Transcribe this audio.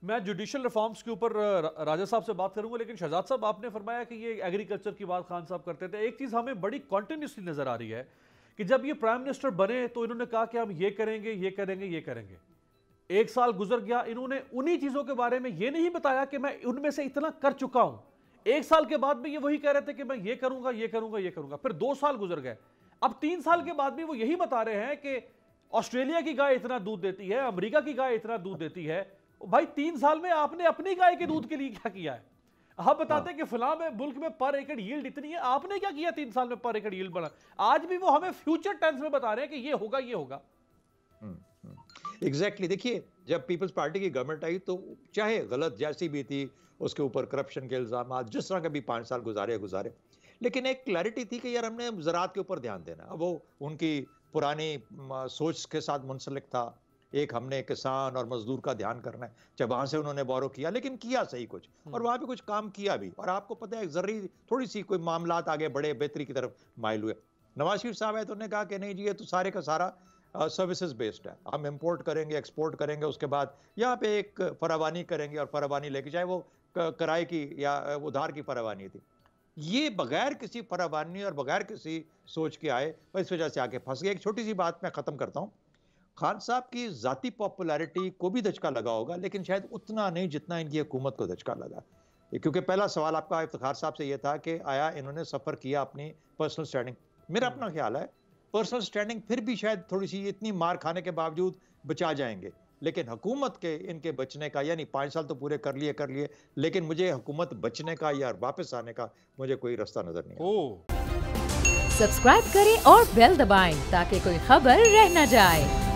मैं judicial reforms के ऊपर राजा साहब से बात करूंगा, लेकिन शहजाद साहब आपने फरमाया कि ये एग्रीकल्चर की बात खान साहब करते थे। एक चीज़ हमें बड़ी कॉन्टिन्यूसली नज़र आ रही है कि जब ये प्राइम मिनिस्टर बने तो इन्होंने कहा कि हम ये करेंगे, ये करेंगे, ये करेंगे। एक साल गुजर गया, इन्होंने उन्हीं चीज़ों के बारे में ये नहीं बताया कि मैं उनमें से इतना कर चुका हूं। एक साल के बाद भी ये वही कह रहे थे कि मैं ये करूंगा, ये करूंगा, ये करूंगा। फिर 2 साल गुजर गए, अब 3 साल के बाद भी वो यही बता रहे हैं कि ऑस्ट्रेलिया की गाय इतना दूध देती है, अमेरिका की गाय इतना दूध देती है। भाई 3 साल में आपने अपनी गाय के दूध के लिए क्या किया है? आप बताते हैं कि फिलहाल में मुल्क में पर एकड़ यील्ड इतनी है, आपने क्या किया 3 साल में पर एकड़ यील्ड बढ़ा? आज भी वो हमें फ्यूचर टेंस में बता रहे हैं कि ये होगा, ये होगा। एग्जैक्टली देखिए, जब पीपल्स पार्टी की गवर्नमेंट आई तो चाहे गलत जैसी भी थी, उसके ऊपर करप्शन के इल्जाम जिस तरह के भी 5 साल गुजारे, लेकिन एक क्लैरिटी थी कि यार हमने ज़राअत के ऊपर ध्यान देना। अब वो उनकी पुरानी सोच के साथ मुंसलिक था। एक हमने किसान और मजदूर का ध्यान करना है, जब वहां से उन्होंने बोरो किया, लेकिन किया सही कुछ, और वहां पे कुछ काम किया भी। और आपको पता है जरूरी थोड़ी सी कोई मामलात आगे बढ़े, बेहतरी की तरफ माइल हुए। नवाज शरीफ साहब है तो उन्होंने कहा कि नहीं जी, ये तो सारे का सारा सर्विसेज बेस्ड है, हम इंपोर्ट करेंगे, एक्सपोर्ट करेंगे, उसके बाद यहाँ पे एक फरावानी करेंगे, और फरावानी लेके, चाहे वो किराए की या उधार की फरावानी थी। ये बगैर किसी फरावानी और बगैर किसी सोच के आए, और इस वजह से आके फंस गए। एक छोटी सी बात मैं खत्म करता हूँ। खान साहब की जाती पॉपुलैरिटी को भी धचका लगा होगा, लेकिन शायद उतना नहीं जितना इनकी हुकूमत को धचका लगा। क्योंकि पहला सवाल आपका इफ्तिखार साहब से यह था कि आया इन्होंने सफर किया अपनी पर्सनल स्टैंडिंग। मेरा अपना ख्याल है पर्सनल स्टैंडिंग फिर भी शायद थोड़ी सी इतनी मार खाने के बावजूद बचा जाएंगे, लेकिन हुकूमत के इनके बचने का, यानी 5 साल तो पूरे कर लिए, लेकिन मुझे हुकूमत बचने का या वापस आने का मुझे कोई रास्ता नजर नहीं। सब्सक्राइब करें और बेल दबाएं ताकि कोई खबर रह न जाए।